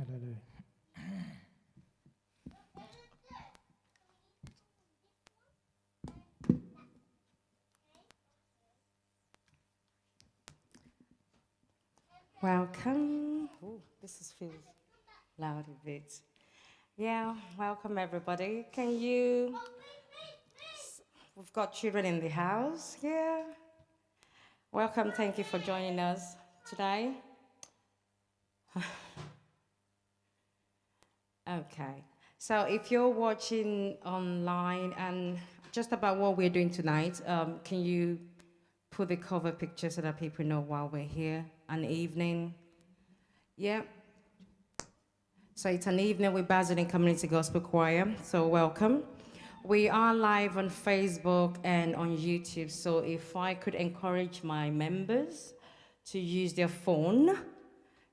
ได้เลย Welcome. Ooh, feels loud a bit. Yeah, welcome everybody. We've got children in the house. Yeah. Welcome. Thank you for joining us today. Okay. So if you're watching online and just about what we're doing tonight, can you put the cover picture so that people know why we're here? An evening. Yeah. So it's an evening with Basildon Community Gospel Choir. So welcome. We are live on Facebook and on YouTube. So if I could encourage my members to use their phone.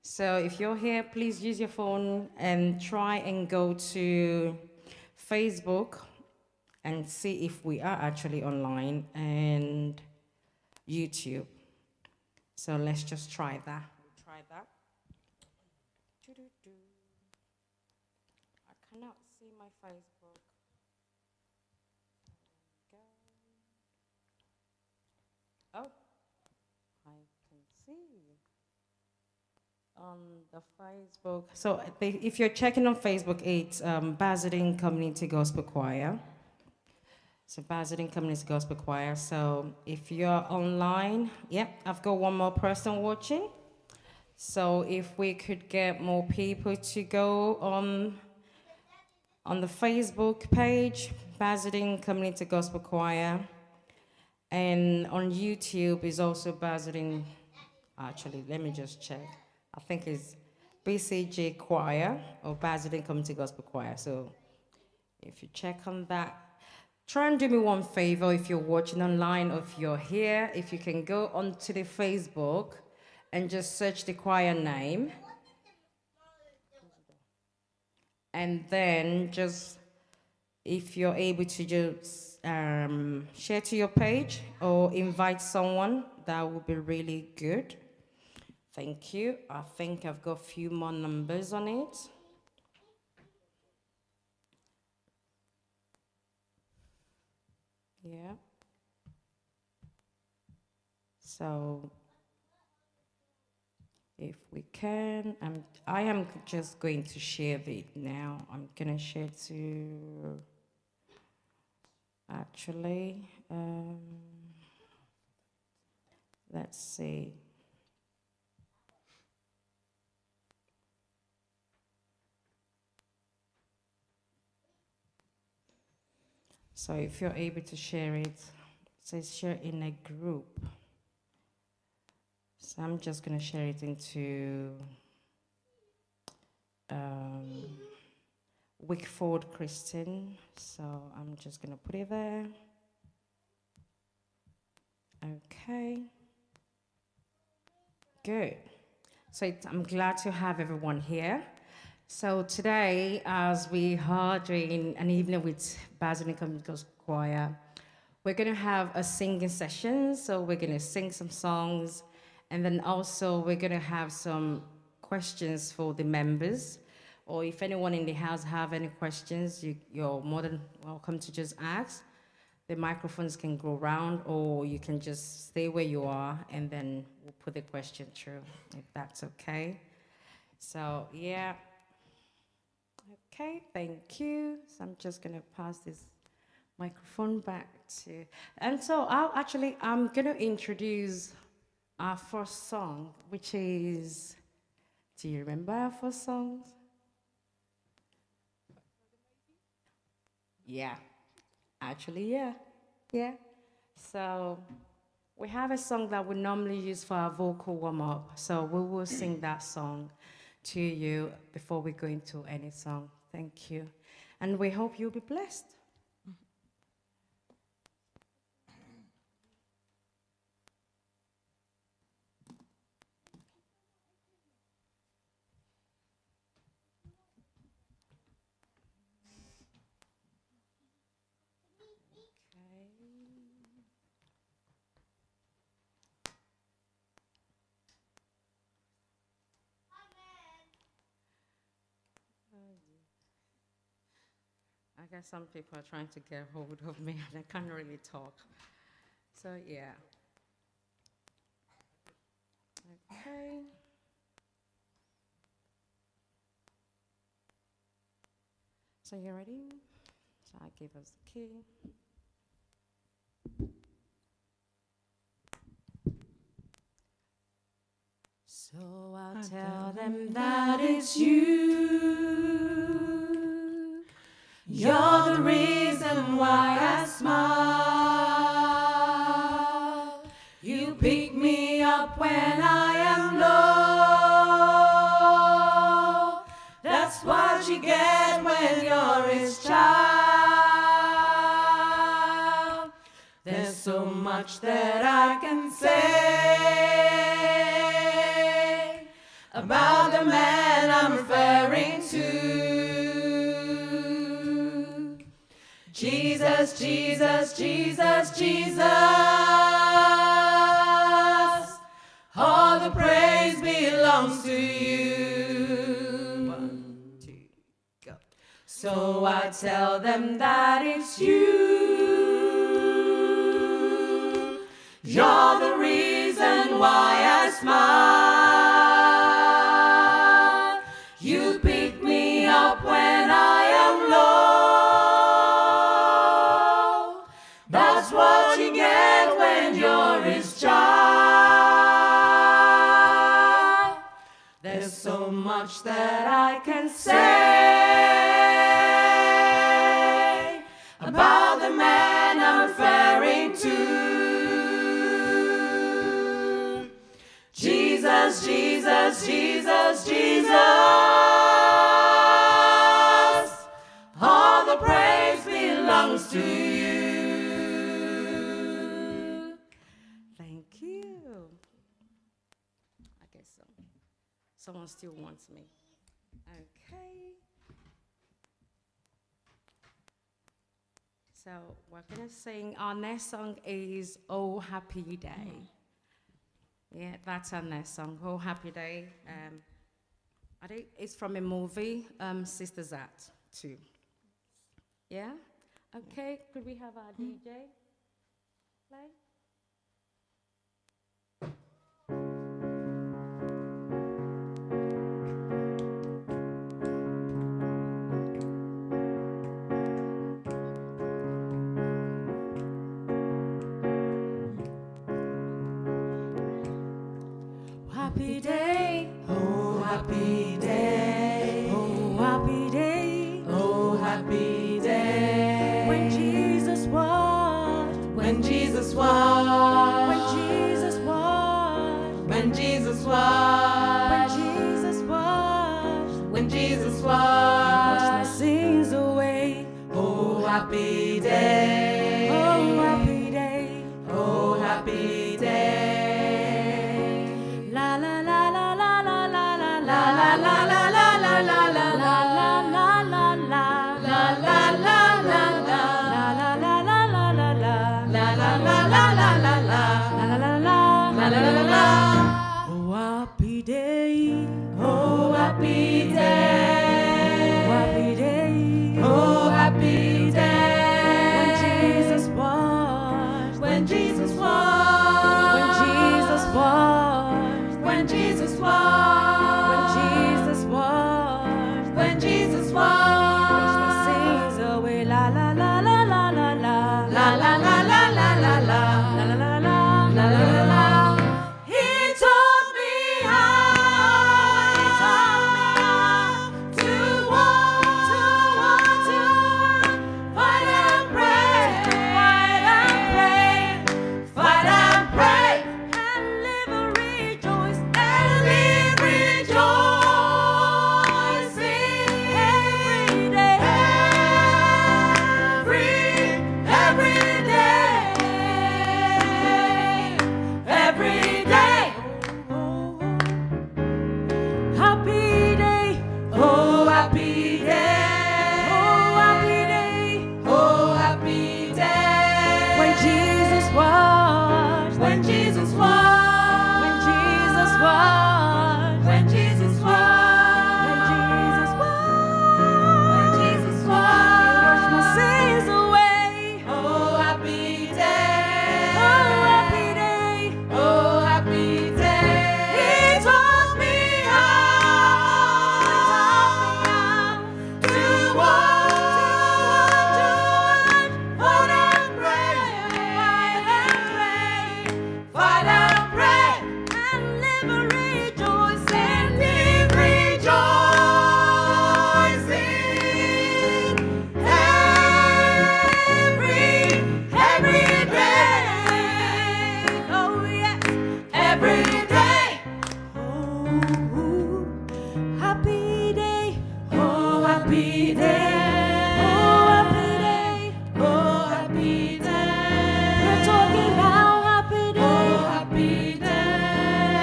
So if you're here, please use your phone and try and go to Facebook and see if we are actually online and YouTube. So let's just try that. Try that. I cannot see my Facebook. Oh, I can see on the Facebook. So if you're checking on Facebook, it's Basildon Community Gospel Choir. So Basildon Community Gospel Choir. So if you're online, yep, I've got one more person watching. So if we could get more people to go on the Facebook page, Basildon Community Gospel Choir. And on YouTube is also Basildon, actually, let me just check. I think it's BCGChoir or Basildon Community Gospel Choir. So if you check on that, try and do me one favor if you're watching online or if you're here, if you can go onto the Facebook and just search the choir name. And then just, if you're able to just share to your page or invite someone, that would be really good. Thank you. I think I've got a few more numbers on it. Yeah. So if we can, I am just going to share it now. I'm gonna share to, actually, let's see. So if you're able to share it, it says share in a group. So I'm just gonna share it into Wickford Christian. So I'm just gonna put it there. Okay. Good. So I'm glad to have everyone here. So today, as we are doing an evening with Basildon Community Choir, we're going to have a singing session. So we're going to sing some songs, and then also we're going to have some questions for the members. Or if anyone in the house have any questions, you're more than welcome to just ask. The microphones can go around, or you can just stay where you are, and then we'll put the question through, if that's okay. So, yeah. Okay, thank you. So I'm just going to pass this microphone back to, and so I'm going to introduce our first song, which is, do you remember our first song? Yeah, actually, yeah, yeah. So we have a song that we normally use for our vocal warm-up, so we will sing that song to you before we go into any song. Thank you. And we hope you'll be blessed. guess some people are trying to get hold of me and I can't really talk. So, yeah. Okay. So, you ready? So, I give us the key. So I'll tell them that it's you. You're the reason why I smile. You pick me up when I am low. That's what you get when you're his child. There's so much that I can say about the man I'm referring to. Jesus, Jesus, Jesus, Jesus. All the praise belongs to you. 1, 2, go. So I tell them that it's you. You're the reason why I smile. You pick me up when I am low. That's what you get when you're his child. There's so much that I can say about the man I'm referring to. Jesus, Jesus, Jesus, Jesus. All the praise belongs to you. Thank you. I guess so. Someone still wants me. Okay. So we're going to sing. Our next song is Oh Happy Day. Yeah, that's our next song, Oh Happy Day. I think it's from a movie, Sisters Act 2. Yeah? Okay, could we have our DJ play? Happy day, oh happy day, oh happy day, oh happy day. When Jesus washed, when Jesus washed, when Jesus washed, when Jesus washed, when Jesus washed, when Jesus washed my sins away. Oh happy day, oh happy day, oh happy day. Oh happy day, oh happy day, oh happy day, oh happy day. When Jesus washed, when Jesus washed, when Jesus washed, when Jesus washed, when Jesus washed, when Jesus washed my sins away. La la la la la la la la la la la la la la la la la la la. He taught me how Happy day, oh happy day, oh happy day, oh happy day. We're talking about happy day, oh happy day,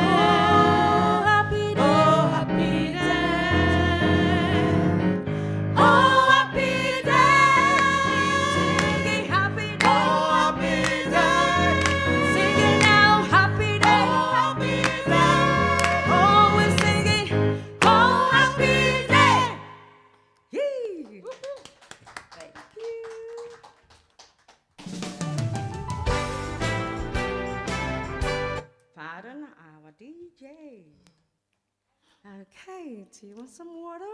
oh happy day, oh happy day, oh happy day. Singing happy day, oh happy day. Singing now happy day, oh happy day. Oh, we're singing, oh happy day. Yee. Thank you. Pardon our DJ. Okay, do you want some water?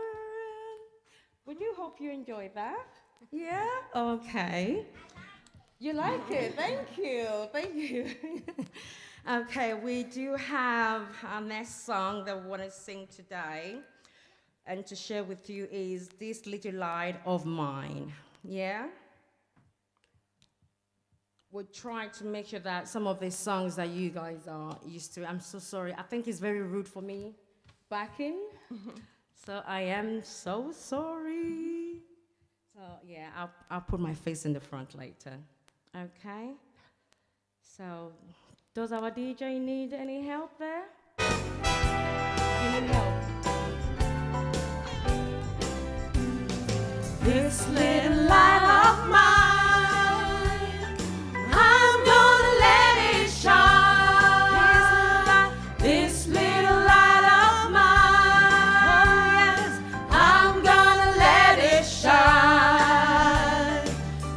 We do hope you enjoyed that. Yeah? Okay. You like it? Thank you. Thank you. Okay, we do have our next song that we want to sing today and to share with you is This Little Light of Mine. Yeah? We're trying to make sure that some of the songs that you guys are used to, I'm so sorry. I think it's very rude for me backing. So I am so sorry. So yeah, I'll put my face in the front later. Okay? So does our DJ need any help there? You need help? This little light of mine, I'm gonna let it shine. This little light of mine, oh yes, I'm gonna let it shine.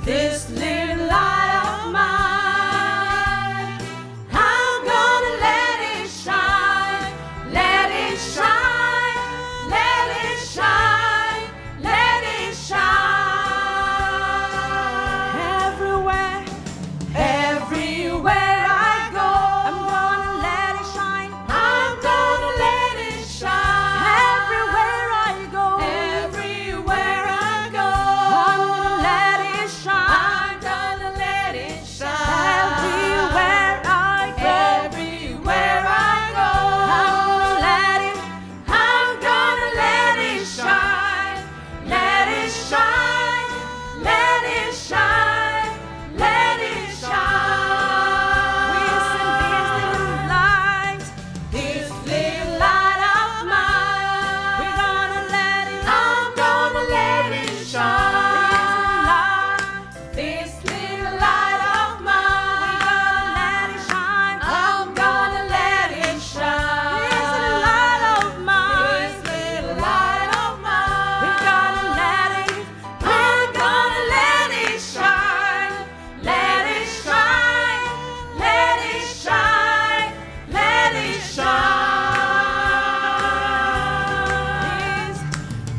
This little light of mine, I'm gonna let it shine. Let it shine, let it shine, let it shine. Everywhere, everywhere I go, I'm gonna let it shine. I'm gonna let it shine. Everywhere I go, everywhere I go, I'm gonna let it shine. I'm gonna let it shine. Everywhere I go, everywhere I go, I'm gonna let it shine. Let it shine, let it shine, let it shine. We sing this little light of mine. We're gonna let it, I'm gonna let it shine. This little light of mine, we're gonna let it shine. I'm gonna let it shine. This little light of mine, this little light of mine, we're gonna let it, I'm gonna let it shine. Let it shine, let it shine, let it shine.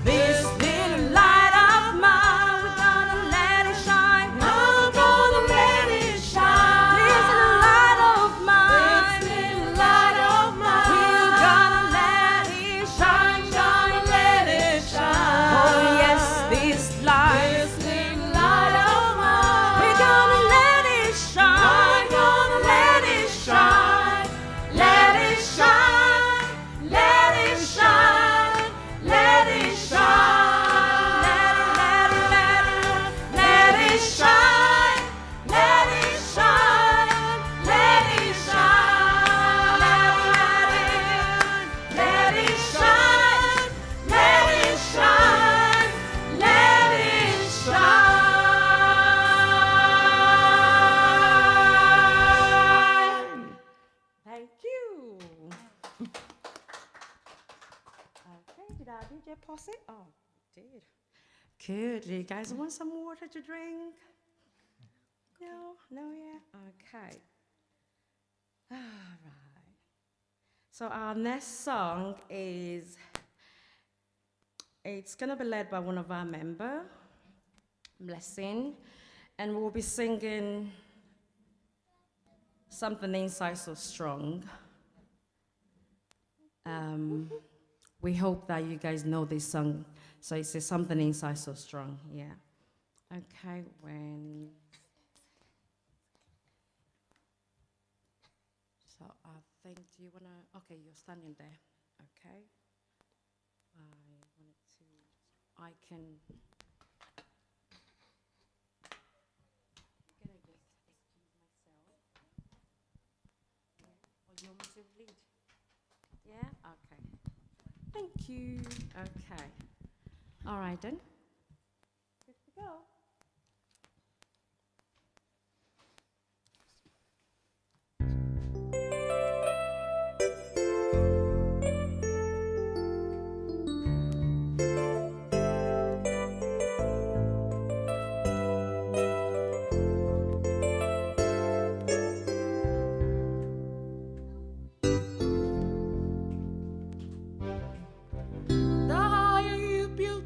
This little light of mine, we're gonna let it shine. I'm gonna let it shine. This little light of mine, this little light of mine, we're gonna let it shine, gonna let it shine. Oh yes, this light, this little light of mine, we're gonna let it shine. I'm gonna let it shine. Let it shine, let it shine, let it shine. Let it shine, let it shine, let it shine. Let it shine, let it shine, let it shine. Thank you. Okay, did our DJ pause it? Oh, it did. Good. Do you guys want some water to drink? No? No, yeah? Okay. All right. So our next song is, it's going to be led by one of our members, Blessing, and we'll be singing Something Inside So Strong. We hope that you guys know this song. So it says Something Inside So Strong, yeah. Okay, when... So I think, do you want to... Okay, you're standing there. Okay. I can. You want me to lead? Yeah? Okay. Thank you. Okay. All right then. Good to go.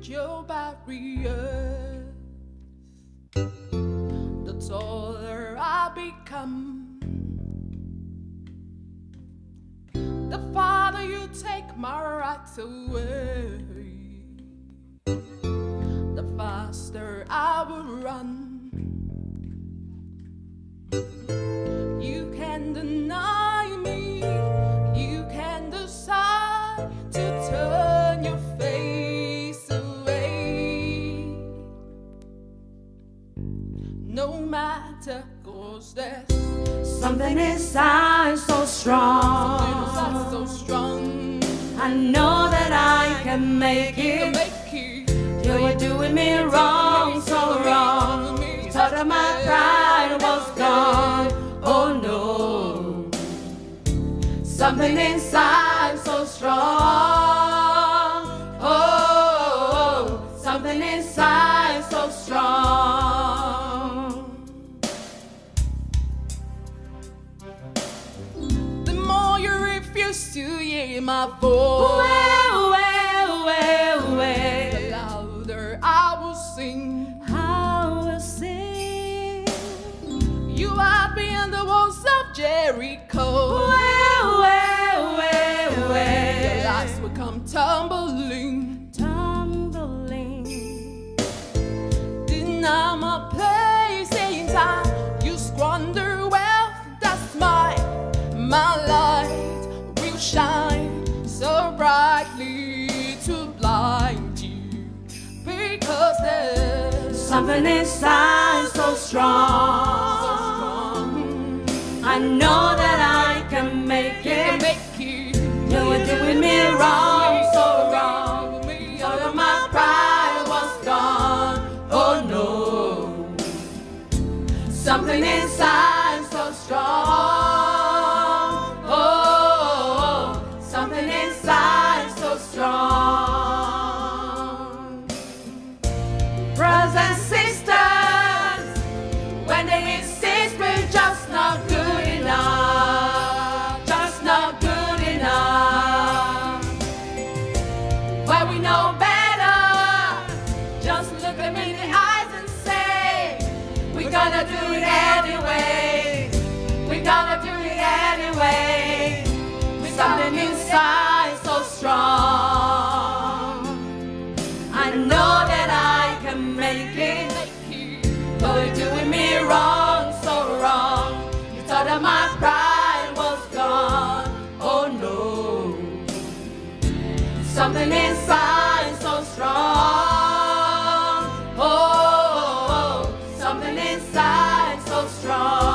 Your barriers, the taller I become, the farther you take my rights away, the faster I will run. You can deny me, you can decide to turn your face away. No matter, 'cause there's Something inside so strong. so strong. I know that I can make it. You were doing me wrong, so wrong. You thought that my pride was gone. Oh no. Something inside so strong. Oh, something inside so strong. The more you refuse to hear my voice, the louder I will sing. I will sing. You hide behind the walls of Jericho. Your lies will come tumbling. Deny my place in time. You squander wealth, that's my light will shine so brightly to blind you, because there's Something inside so strong. I know that I can make it. You were doing me wrong, so wrong. All of my pride was gone. Oh no. Something inside so strong. Oh, something inside so strong. Brothers and sisters, when they insist we're just not good enough, just not good enough. Where we know better, just look them in the eyes and say, we're gonna do it anyway. We're gonna do it anyway. Something inside so strong. I know that I can make it. But you're doing me wrong, so wrong. You thought that my pride was gone. Oh no. Something inside so strong. Oh, something inside so strong.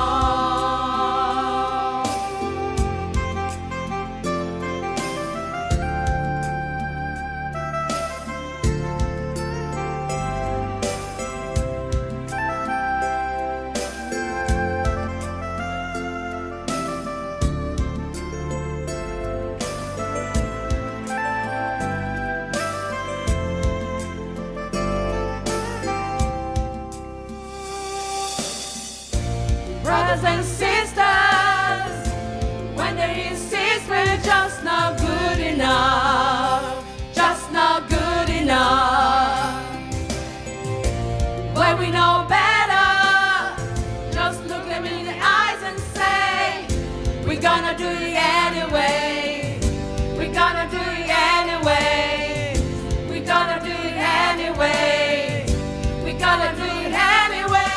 Brothers and sisters, when they insist we're just not good enough, just not good enough. When we know better, just look them in the eyes and say, we're gonna do it anyway. We're gonna do it anyway. We're gonna do it anyway. We're gonna do it anyway.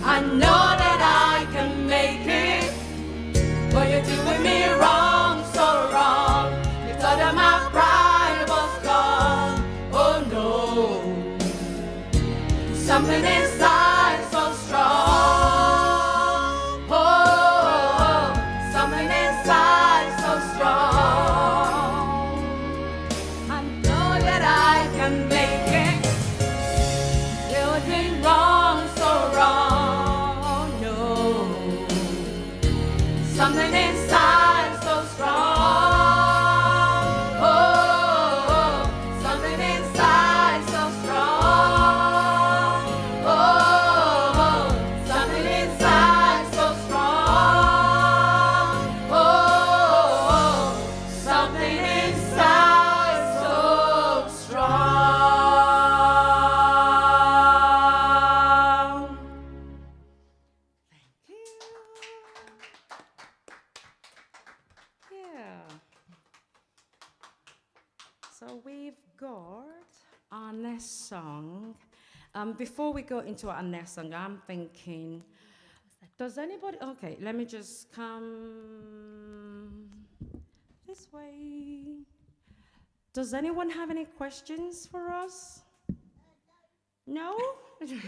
I know that I can make it. got our next song. Before we go into our next song, I'm thinking, does anybody, okay, let me just come this way. Does anyone have any questions for us? No? Good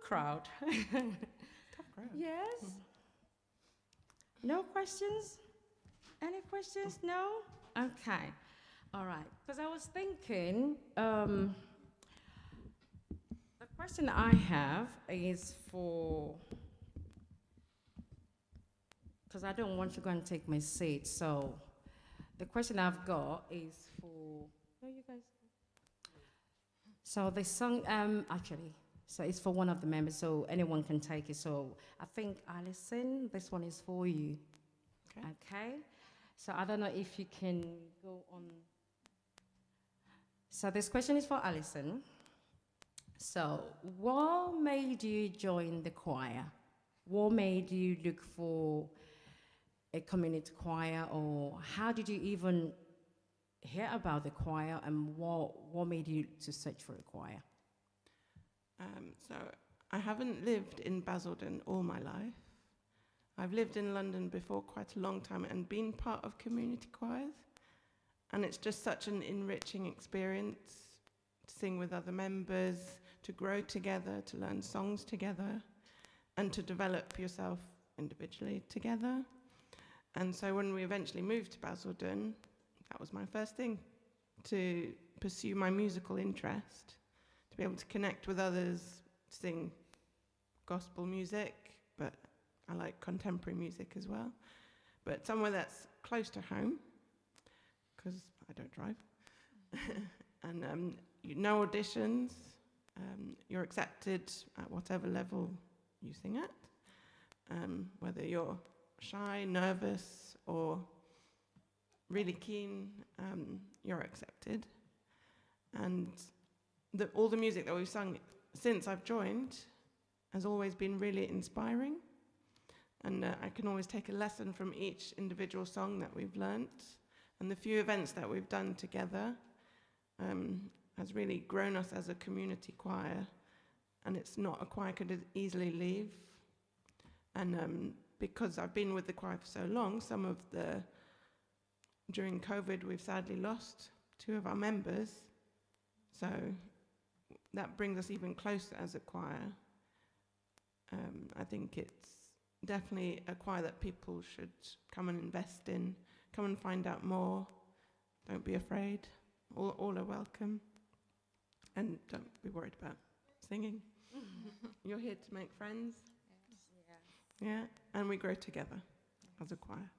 crowd. Tough crowd. Yes? No questions? Any questions? No? Okay. All right. Because I was thinking, the question I have is for, because I don't want to go and take my seat. So the question I've got is for, no, you guys. So the song, actually, so it's for one of the members, so anyone can take it. So I think, Alison, this one is for you. Okay. Okay. So I don't know if you can go on. So this question is for Alison. So what made you join the choir? What made you look for a community choir, or how did you even hear about the choir, and what made you to search for a choir? So I haven't lived in Basildon all my life. I've lived in London before quite a long time and been part of community choirs. And it's just such an enriching experience to sing with other members, to grow together, to learn songs together, and to develop yourself individually together. And so when we eventually moved to Basildon, that was my first thing, to pursue my musical interest, to be able to connect with others, sing gospel music, but I like contemporary music as well. But somewhere that's close to home, because I don't drive. And no auditions, you're accepted at whatever level you sing at, whether you're shy, nervous, or really keen, you're accepted. And all the music that we've sung since I've joined has always been really inspiring. And I can always take a lesson from each individual song that we've learnt. And the few events that we've done together has really grown us as a community choir. And it's not a choir I could easily leave. And because I've been with the choir for so long, during COVID, we've sadly lost 2 of our members. So that brings us even closer as a choir. I think it's definitely a choir that people should come and invest in, come and find out more. Don't be afraid. All are welcome. And don't be worried about singing. You're here to make friends. Yeah, and we grow together as a choir.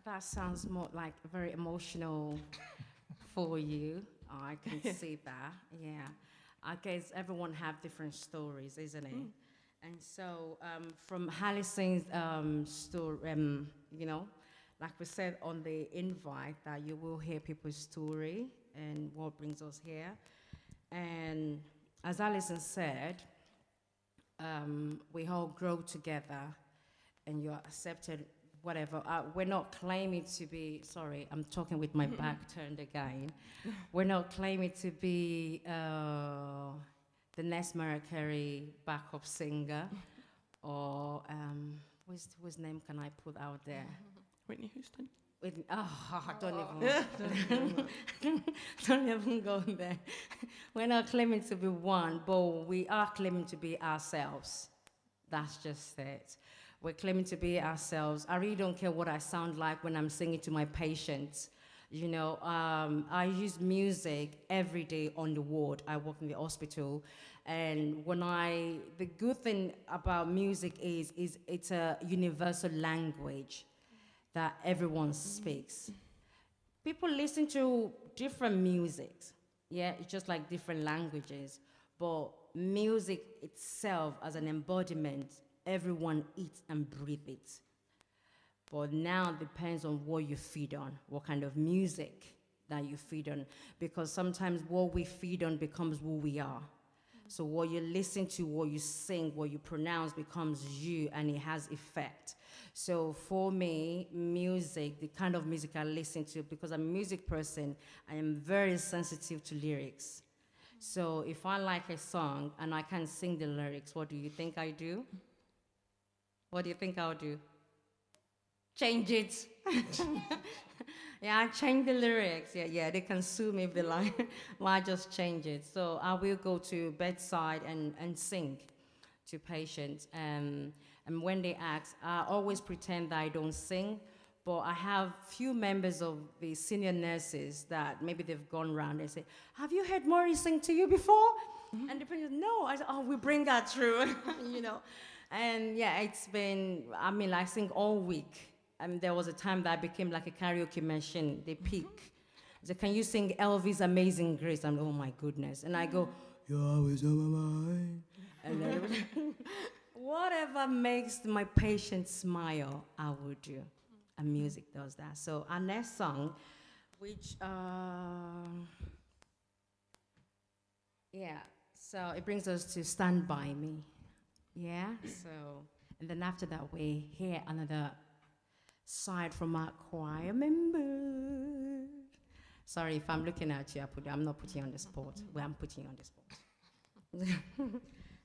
That sounds more like very emotional for you. I can see that. Yeah, I guess everyone have different stories, isn't it? And so from Alison's story, you know, like we said on the invite, that you will hear people's story and what brings us here. And as Alison said, we all grow together and you're accepted, whatever. We're not claiming to be, sorry, I'm talking with my back turned again. We're not claiming to be the next Mariah Carey backup singer, or whose name can I put out there? Whitney Houston. Don't even go there. We're not claiming to be one, but we are claiming to be ourselves. That's just it. We're claiming to be ourselves. I really don't care what I sound like when I'm singing to my patients. You know, I use music every day on the ward. I work in the hospital. And the good thing about music is it's a universal language that everyone speaks. People listen to different musics. Yeah, it's just like different languages. But music itself as an embodiment, everyone eats and breathes it. But now it depends on what you feed on, what kind of music that you feed on. Because sometimes what we feed on becomes who we are. So what you listen to, what you sing, what you pronounce becomes you, and it has effect. So for me, music, the kind of music I listen to, because I'm a music person, I am very sensitive to lyrics. So if I like a song and I can't sing the lyrics, what do you think I do? What do you think I'll do? Change it. Yeah, I change the lyrics. Yeah, they can sue me if they like. Well, I just change it. So I will go to bedside and sing to patients. And when they ask, I always pretend that I don't sing, but I have few members of the senior nurses that maybe they've gone round and say, have you heard Maurice sing to you before? And the person, no. I said, oh, we bring that through, you know. And yeah, it's been, I mean, I sing all week. There was a time that I became like a karaoke machine. They pick. So can you sing Elvis' Amazing Grace? I'm, oh my goodness. And I go, you're always on my mind. And then whatever makes my patient smile, I will do. And music does that. So our next song, which, yeah, so it brings us to Stand By Me. Yeah, so, and then after that, we hear another side from our choir members. Sorry if I'm looking at you, I'm not putting you on the spot. Well, I'm putting you on the spot.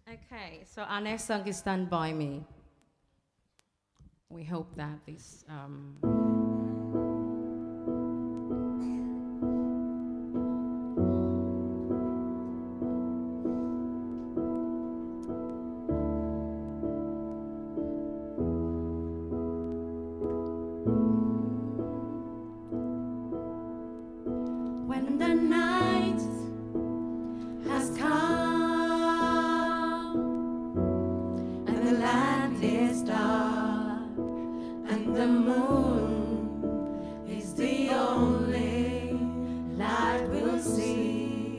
Okay, so our next song is Stand By Me. We hope that this... When the night has come and the land is dark and the moon is the only light we'll see.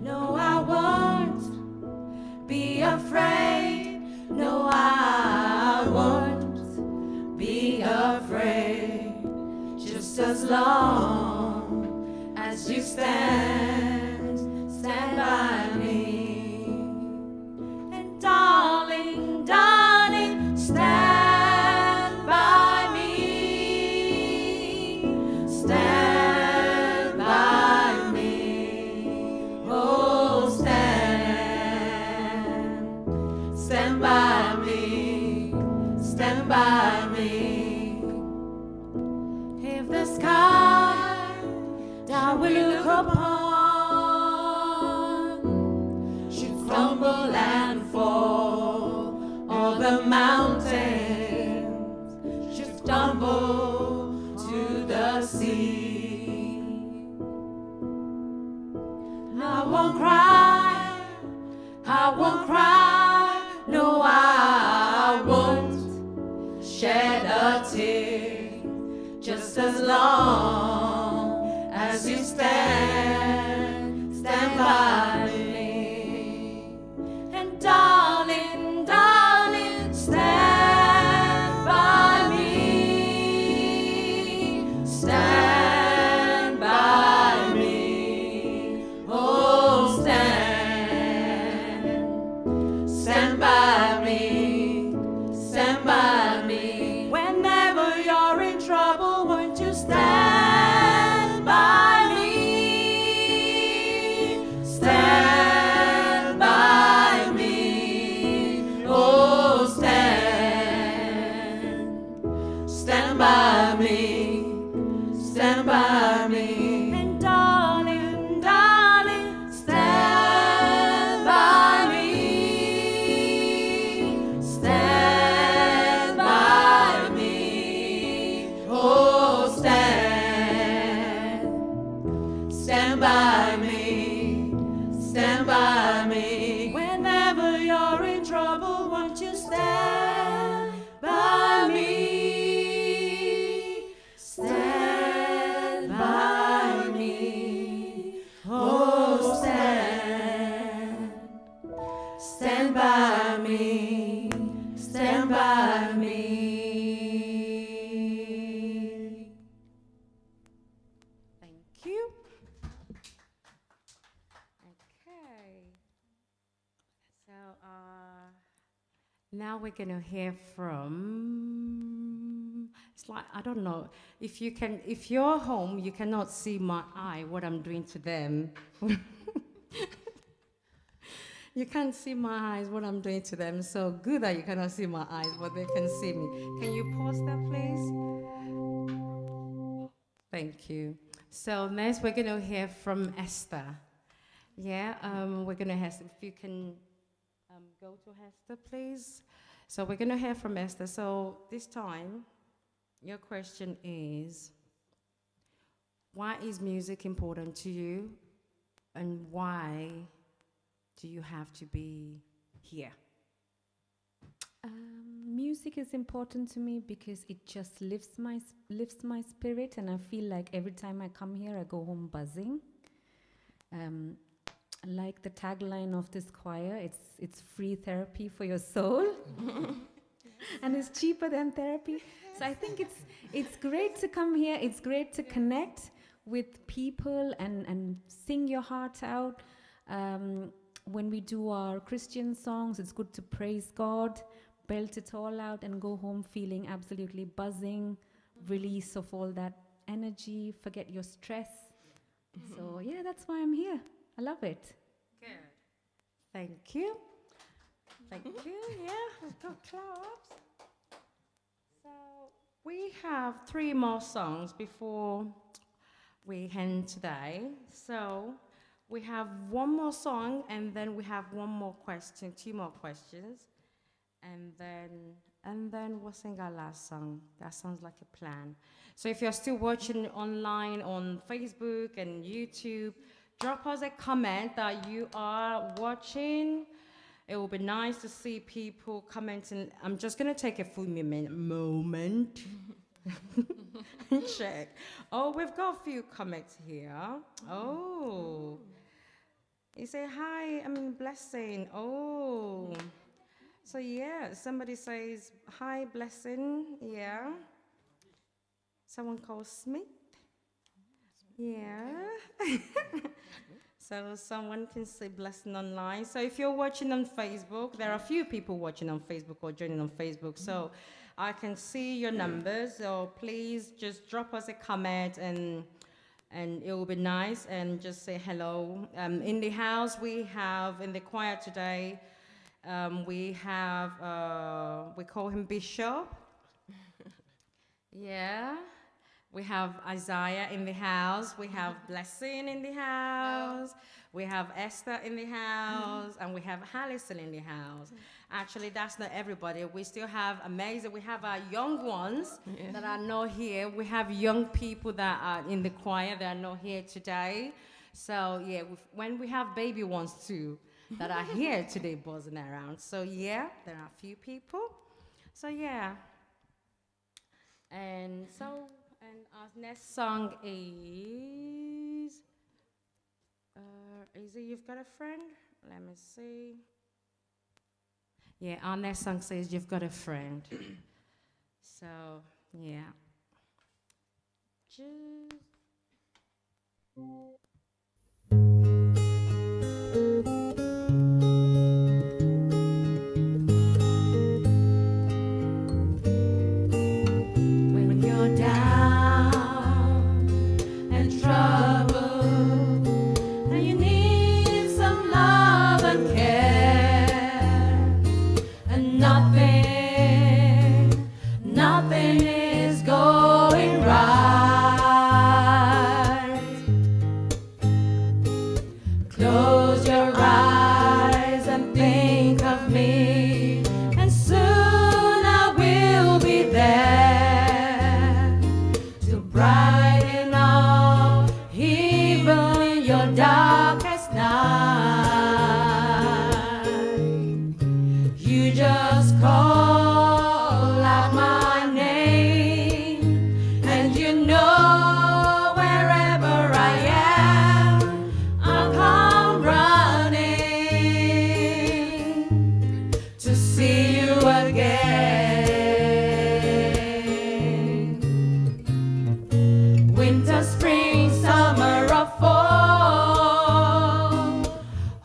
No, I won't be afraid. No, I won't be afraid. Just as long as you stand by me. And darling, darling, stand by me. Stand by me. Oh, stand by me. Stand by me. If the sky that we look upon should crumble and fall, or the mountains should stumble to the sea, I won't cry, I won't cry, no, I won't shed a tear. Just as long as you stand by me. And darling, darling, stand by me. Stand by me. Oh, stand by me. Stand by me. Whenever you're in trouble, won't you stand by me? Stand by me. Oh, stand by me. Stand by me. And darling, darling, stand by me. Stand by me. Oh, stand by me. Stand by me. Whenever you're in trouble, won't you stand by me? Stand by me. Oh, stand by me. Stand by me. Thank you. now we're gonna hear from. It's like I don't know if you can. If you're home, you cannot see my eye. What I'm doing to them. You can't see my eyes. What I'm doing to them. So good that you cannot see my eyes, but they can see me. Can you pause that, please? Thank you. So next, we're gonna hear from Esther. Yeah, we're gonna have. If you can. Go to Hester, please. So we're going to hear from Esther. So this time, your question is, why is music important to you, and why do you have to be here? Music is important to me because it just lifts my spirit, and I feel like every time I come here, I go home buzzing. Like the tagline of this choir, it's free therapy for your soul, and it's cheaper than therapy. So I think it's great to come here. It's great to connect with people and sing your heart out. When we do our Christian songs, it's good to praise God, belt it all out, and go home feeling absolutely buzzing, release of all that energy, forget your stress. So yeah, that's why I'm here. I love it. Good. Thank you. Thank you. Yeah, let's go claps. So we have 3 more songs before we end today. So we have 1 more song, and then we have 1 more question, 2 more questions, and then we'll sing our last song. That sounds like a plan. So if you're still watching online on Facebook and YouTube, drop us a comment that you are watching. It will be nice to see people commenting. I'm just going to take a full moment and check. Oh, we've got a few comments here. Oh. You say, hi, blessing. Oh. So, yeah, somebody says, hi, blessing. Yeah. Someone calls Smith. Yeah. So someone can say blessing online. So if you're watching on Facebook, there are a few people watching on Facebook or joining on Facebook. So I can see your numbers. So please just drop us a comment, and it will be nice, and just say hello. In the house we have, in the choir today, we have, we call him Bishop. Yeah. We have Isaiah in the house. We have Blessing in the house. We have Esther in the house. And we have Allison in the house. Actually, that's not everybody. We still have amazing. We have our young ones that are not here. We have young people that are in the choir that are not here today. So, yeah, when we have baby ones, too, that are here today buzzing around. So, yeah, there are a few people. So, yeah. And so... And our next song is it You've Got a Friend? Let me see. Yeah, our next song says You've Got a Friend. So, yeah. When you're down nothing is going right. Close your eyes and think of me, and soon I will be there to brighten up even your darkest night. You just call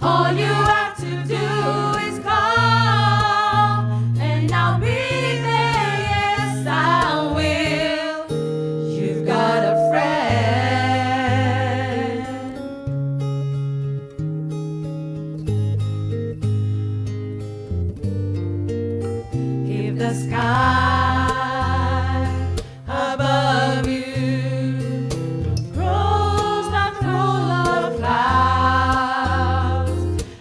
all you have to do is call. the sky above you grows the full of clouds,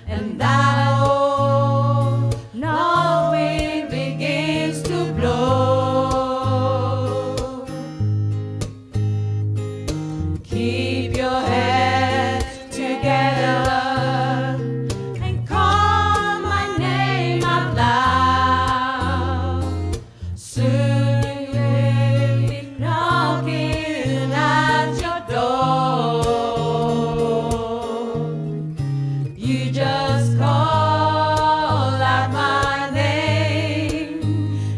and that old north wind begins to blow. Keep your head together and call my name out loud. Soon you will be knocking at your door. You just call out my name,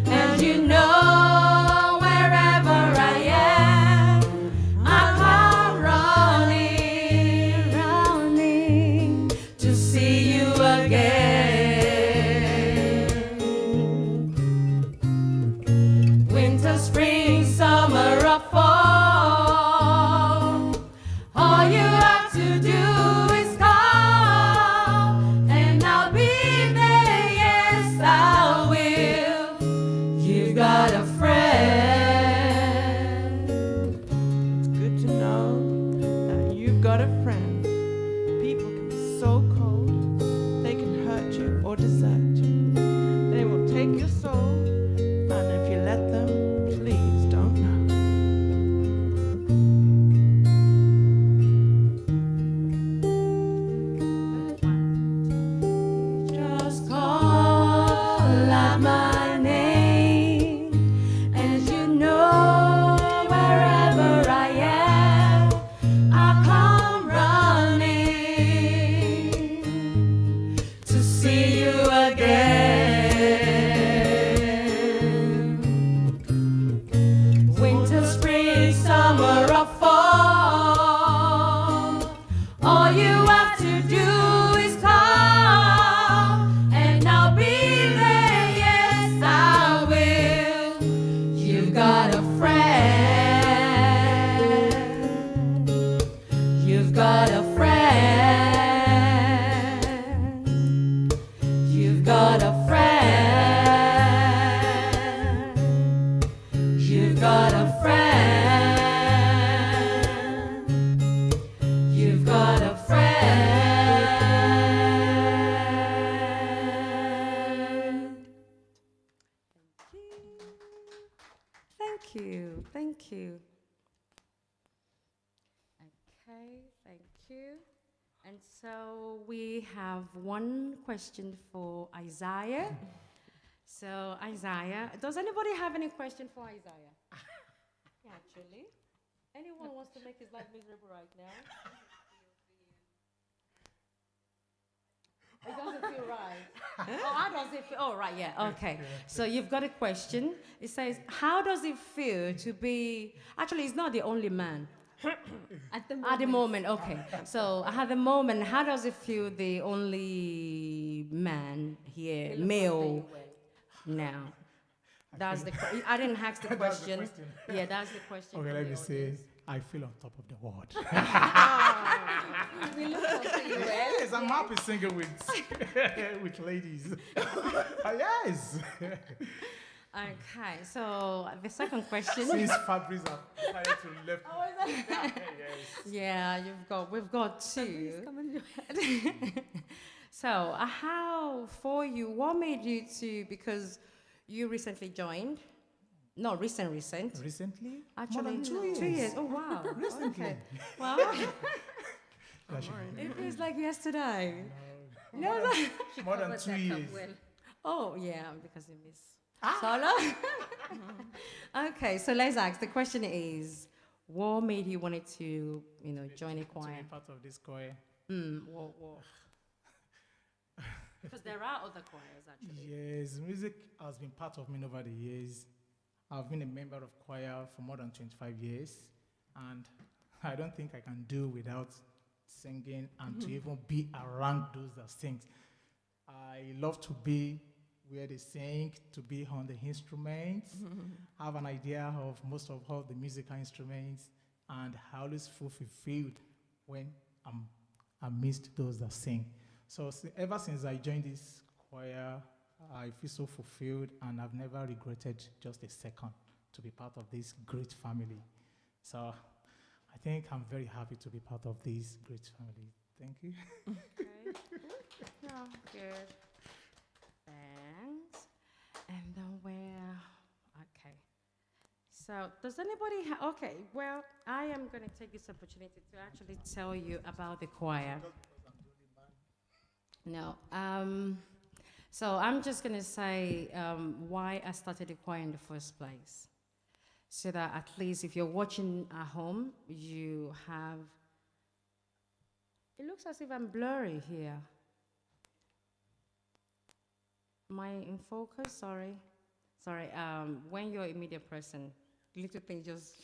and you know wherever I am, I come running, running to see you again. Winter, spring, summer, or fall, all you have to do is call, and I'll be there. Yes, I will. You've got a friend. It's good to know that you've got a friend. People can be so cold, they can hurt you or desert you. They will take your soul, and if you let them, please don't know. Just call out my name, and you know wherever I am, I come running to see you again. Winter, spring, summer, or fall, all you have to do is call, and I'll be there. Yes, I will. You've got a friend. You've got a friend. You've got a friend. You've got a friend. You've got a friend. Thank you. Thank you. Okay, thank you. And so we have one question for Isaiah. So Isaiah, does anybody have any question for Isaiah? Actually, anyone wants to make his life miserable right now? It doesn't feel right. Oh, how does it feel? Oh, right, yeah, okay. So you've got a question. It says, how does it feel to be, actually, he's not the only man. At the At the moment, okay. So at the moment, how does it feel the only man here, male, now? That's the, I didn't ask the That's the question. question. Yeah, that's the question. Okay, from let the me say, audience. I feel on top of the world. We look up to you, well. Yes, I'm happy singing with ladies. Yes. Okay, so the second question. Since Fabrice have decided to left. Yes. Yeah, we've got two. Come on. So, how for you? What made you to? Because you recently joined. No, recent. Recently? Actually, More than 2 years. 2 years. Oh wow. Recently. Okay. Well, it feels like yesterday. No. More than 2 years. Oh yeah, because you miss Solo. Okay, so let's ask. The question is, what made you wanted to, join a To choir? be part of this choir. What? Because there are other choirs actually. Yes, music has been part of me over the years. I've been a member of choir for more than 25 years, and I don't think I can do without singing and to even be around those that sing. I love to be where they sing, to be on the instruments, have an idea of most of all the musical instruments, and I always feel fulfilled when I'm amidst those that sing. So ever since I joined this choir, I feel so fulfilled, and I've never regretted just a second to be part of this great family. So I think I'm very happy to be part of this great family. Thank you. Okay. Yeah, good. Thanks. And then where? Okay. So, does anybody okay, well, I am going to take this opportunity to actually tell you about the choir. No. So, I'm just going to say why I started the choir in the first place. So that at least if you're watching at home, you have. It looks as if I'm blurry here. Am I in focus? Sorry. Sorry. When you're a media person, little thing just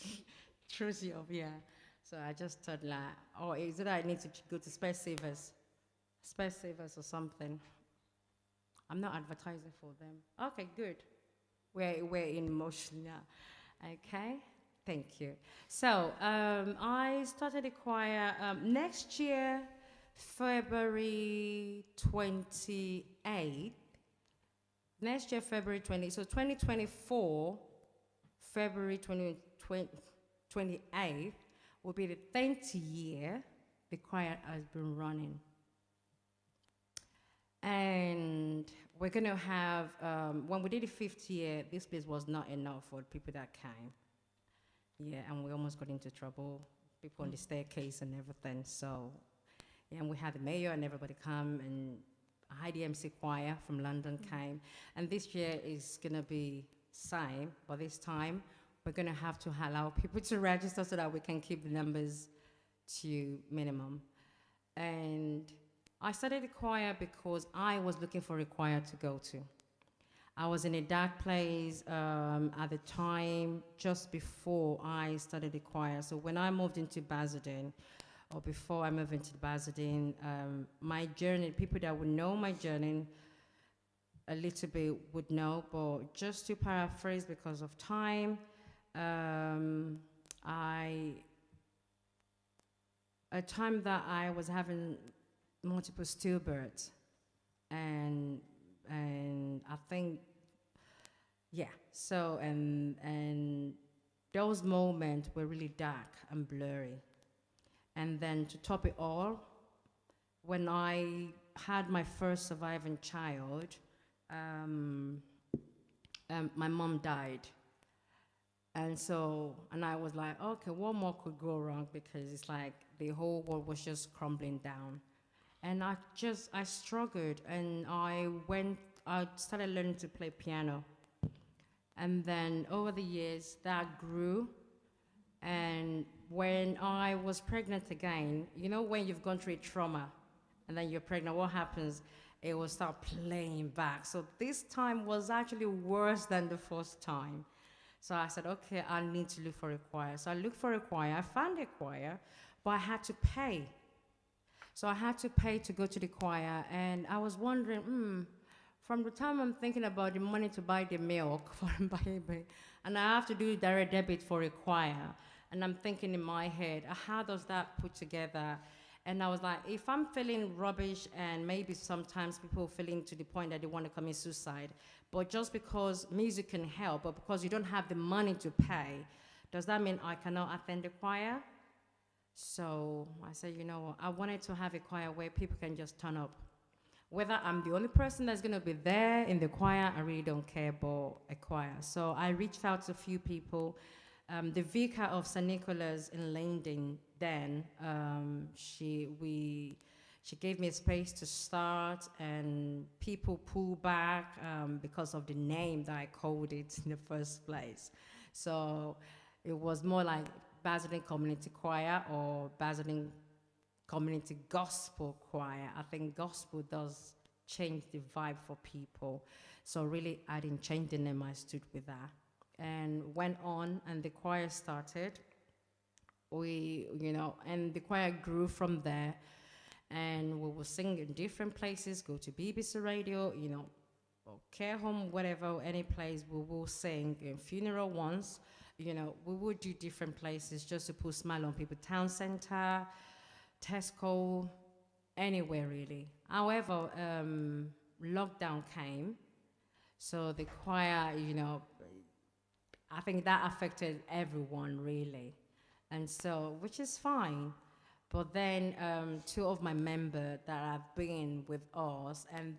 throws you off. Yeah. So I just thought like, oh, is it that I need to go to Space Savers or something? I'm not advertising for them. Okay, good. We're in motion now. Okay. Thank you. So I started a choir next year, February 28th. Next year, February 20, so 2024, February 28th will be the 10th year the choir has been running. And we're going to have, when we did the 5th year, this place was not enough for the people that came. Yeah, and we almost got into trouble, people on the staircase and everything. So, yeah, and we had the mayor and everybody come, and Heidi MC Choir from London came. And this year is going to be same, but this time we're going to have to allow people to register so that we can keep the numbers to minimum. And I started the choir because I was looking for a choir to go to. I was in a dark place at the time, just before I started the choir. So when I moved into Basildon, or before I moved into Basildon, my journey, people that would know my journey a little bit would know, but just to paraphrase because of time, a time that I was having multiple stillbirths, and I think, yeah, so, and those moments were really dark and blurry. And then to top it all, when I had my first surviving child, my mom died. And so, and I was like, okay, what more could go wrong? Because it's like the whole world was just crumbling down. And I struggled, and I started learning to play piano. And then over the years, that grew. And when I was pregnant again, you know, when you've gone through a trauma, and then you're pregnant, what happens? It will start playing back. So this time was actually worse than the first time. So I said, okay, I need to look for a choir. So I looked for a choir. I found a choir, but I had to pay. So I had to pay to go to the choir, and I was wondering, from the time I'm thinking about the money to buy the milk for the baby, and I have to do direct debit for a choir, and I'm thinking in my head, how does that put together? And I was like, if I'm feeling rubbish, and maybe sometimes people feeling to the point that they want to commit suicide, but just because music can help, but because you don't have the money to pay, does that mean I cannot attend the choir? So I said, you know what, I wanted to have a choir where people can just turn up. Whether I'm the only person that's going to be there in the choir, I really don't care about a choir. So I reached out to a few people. The vicar of St. Nicholas in London then, she gave me a space to start, and people pulled back because of the name that I called it in the first place. So it was more like Basildon Community Choir or Basildon Community Gospel Choir. I think gospel does change the vibe for people. So really, I didn't change the name, I stood with that. And went on, and the choir started. And the choir grew from there. And we will sing in different places, go to BBC Radio, or care home, whatever, any place, we will sing. In funeral ones, we would do different places just to put a smile on people. Town center, Tesco, anywhere really. However, lockdown came, So the choir, I think that affected everyone really. And so, which is fine. But then two of my members that have been with us, and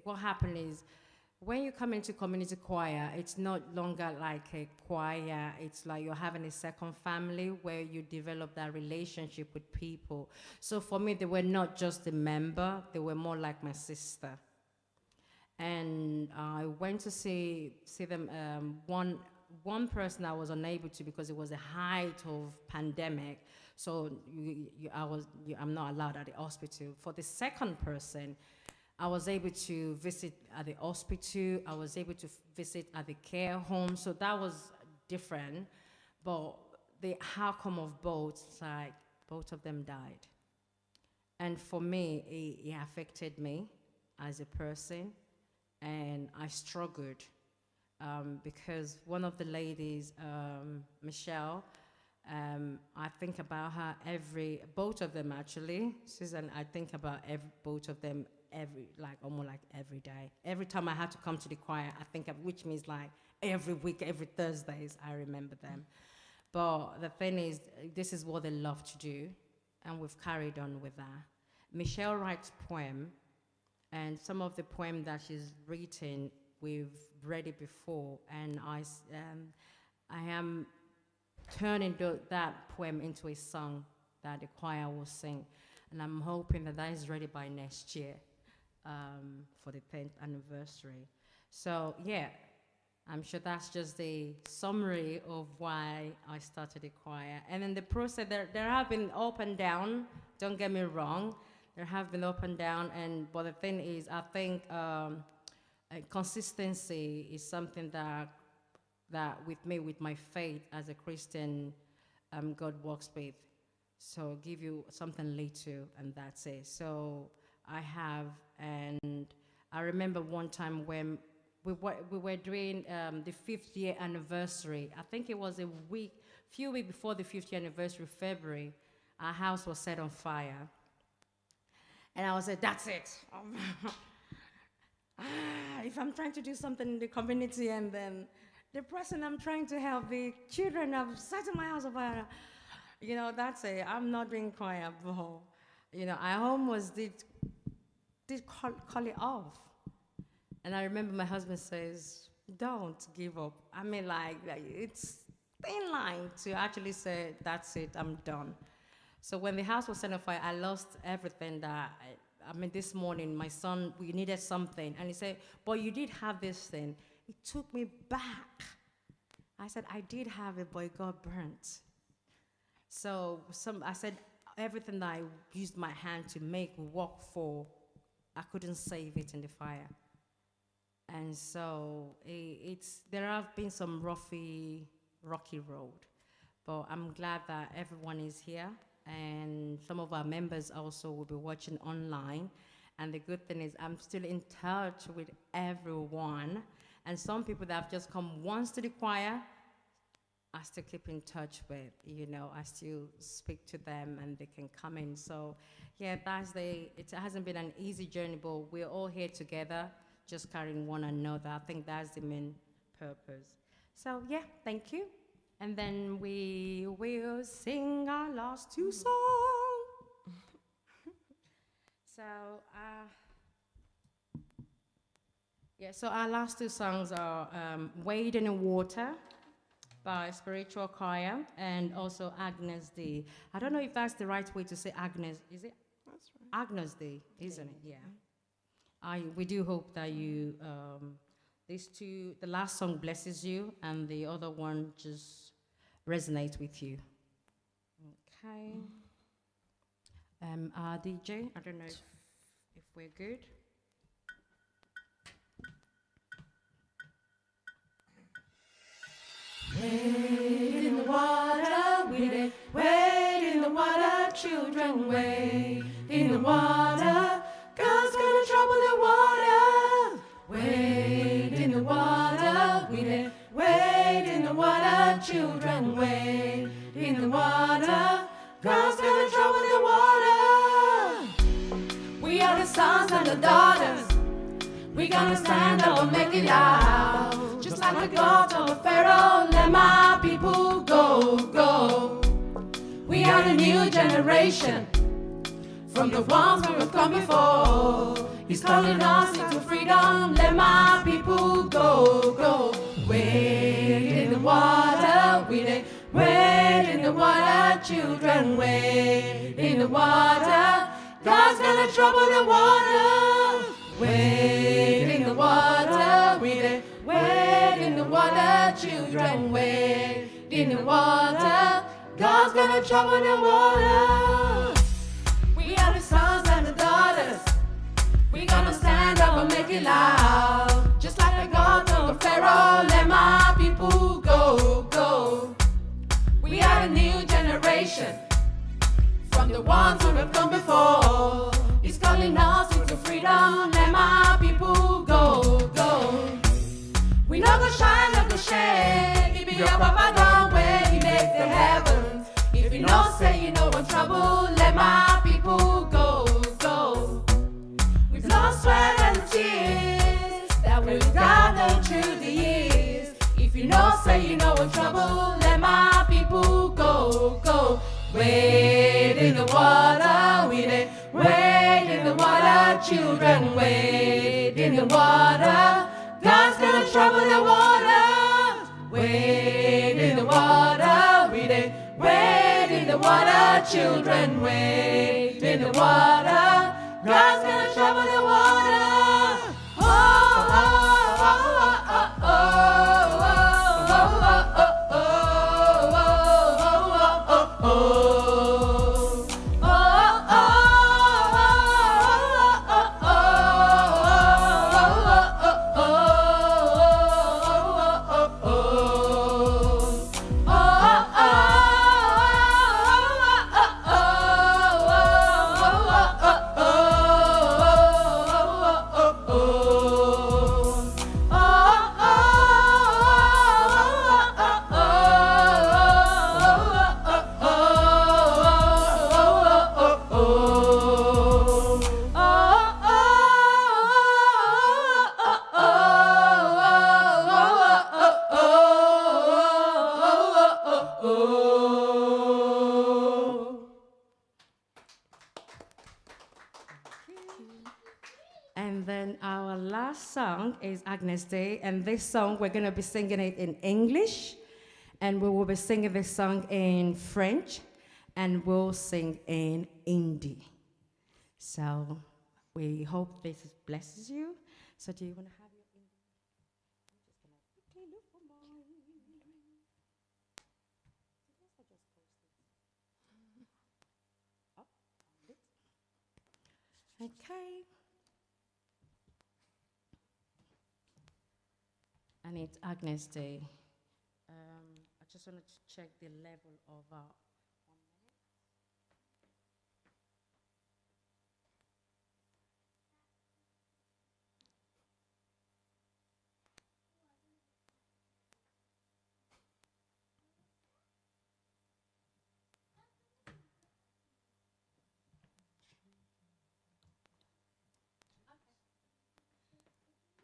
what happened is, when you come into community choir, it's not longer like a choir. It's like you're having a second family where you develop that relationship with people. So for me, they were not just a member, they were more like my sister. And I went to see them. One person I was unable to because it was the height of pandemic. So I'm not allowed at the hospital. For the second person, I was able to visit at the hospital. I was able to visit at the care home. So that was different. But the outcome of both, it's like both of them died. And for me, it affected me as a person. And I struggled because one of the ladies, Michelle, I think about her both of them actually. Susan, I think about both of them almost like every day. Every time I had to come to the choir, I think which means like every week, every Thursdays, I remember them. But the thing is, this is what they love to do, and we've carried on with that. Michelle writes poem, and some of the poem that she's written, we've read it before, and I am turning that poem into a song that the choir will sing. And I'm hoping that is ready by next year for the 10th anniversary. So yeah, I'm sure that's just the summary of why I started the choir. And in the process, there have been up and down, don't get me wrong. There have been up and down, but the thing is, I think consistency is something that with me, with my faith as a Christian, God works with. So give you something little, and that's it. So I have, and I remember one time when we were doing the 5th year anniversary. I think it was few weeks before the 5th year anniversary, February. Our house was set on fire. And I was like, that's it. If I'm trying to do something in the community and then the person I'm trying to help, the children have set in my house on fire, that's it. I'm not doing choir. I almost did call it off. And I remember my husband says, don't give up. I mean, like it's thin line to actually say, that's it, I'm done. So when the house was set on fire, I lost everything this morning, my son, we needed something. And he said, but you did have this thing. It took me back. I said, I did have it, but it got burnt. So I said, everything that I used my hand to make work for, I couldn't save it in the fire. And so there have been some rocky road. But I'm glad that everyone is here. And some of our members also will be watching online. And the good thing is I'm still in touch with everyone. And some people that have just come once to the choir, I still keep in touch with, I still speak to them and they can come in. So yeah, it hasn't been an easy journey, but we're all here together, just carrying one another. I think that's the main purpose. So yeah, thank you. And then we will sing our last two songs. So our last two songs are Wade in the Water by BCGChoir and also Agnes D. I don't know if that's the right way to say Agnes. Is it? That's right. Agnes D, isn't it? Yeah. We do hope that you, these two, the last song blesses you and the other one just resonates with you. Okay. Our DJ, I don't know if we're good. Wade in the water, wade in the water, children, wade in the water. God's gonna trouble the water. Wade in the water, wade in the water, children, wade in the water. God's gonna trouble the water. We are the sons and the daughters. We gonna stand up and make it loud. Just like the gods of Pharaoh, let my people go, go. We are the new generation, from the ones who have come before. He's calling us into freedom, let my people go, go. Wade in the water, wade in the water, children, wade in the water. God's gonna trouble the water. Wade in the water, wade in the water, children, wade in the water. God's gonna trouble the water. We are the sons and the daughters. We gonna stand up and make it loud. Just like the gods of Pharaoh, let my people go, go. We are the new generation, from the ones who have come before. He's calling us into freedom, let my people go, go. We no go shine, no go shade. It be your papa gone where he make the heavens. If you know, say you know in trouble, let my people go, go. We've lost sweat and tears that we've gathered through the years. If you know, say you know in trouble, let my people go, go. Wade in the water, wade in the water, children, wade in the water. God's gonna trouble the water. Wade in the water, wade in the water, children, wade in the water. God's gonna trouble the water. Oh, oh, oh, oh, oh, oh, oh, oh, oh, oh, oh. And then our last song is Agnes Day, and this song we're going to be singing it in English, and we will be singing this song in French, and we'll sing in Hindi. So we hope this blesses you. So do you want to have your Hindi? I'm just going to quickly look for mine. Okay. And it's Agnes Day. I just wanted to check the level of our.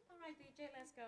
All right, DJ, let's go.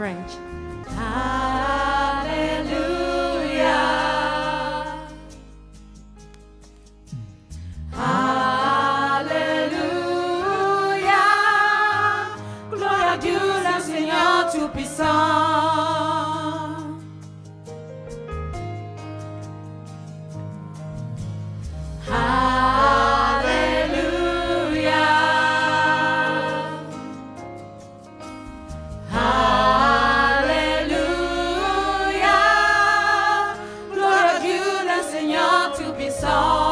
French. Hallelujah. Alléluia. Gloire à Dieu, le Seigneur Tout-Puissant. Alléluia. Alléluia. Gloire à Dieu, le Seigneur Tout-Puissant.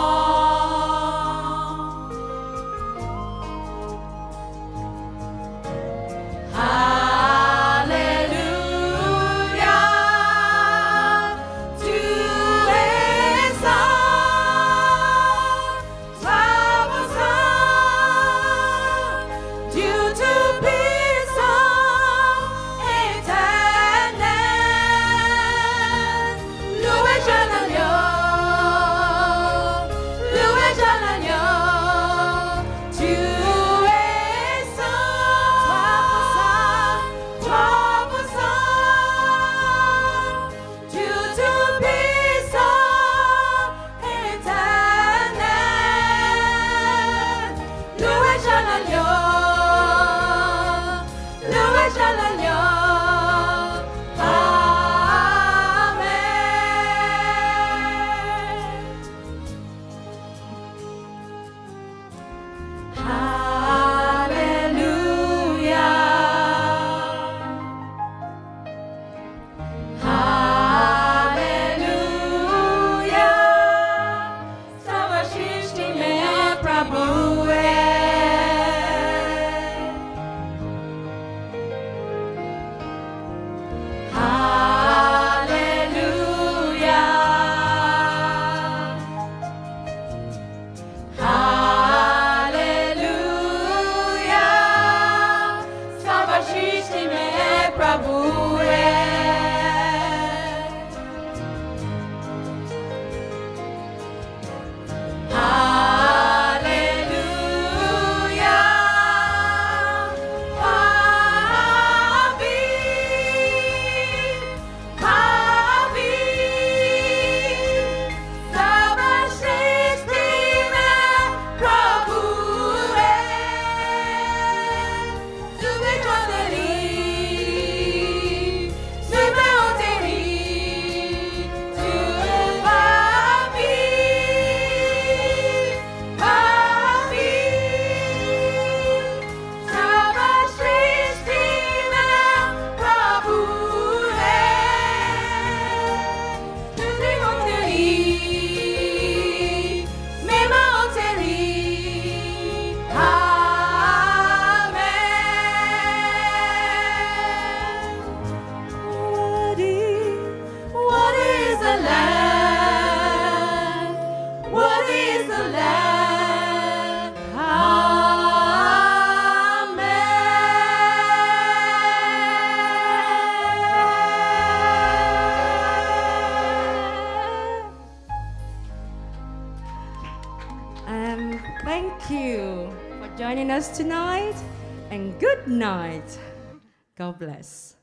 Thank you for joining us tonight, and good night. God bless.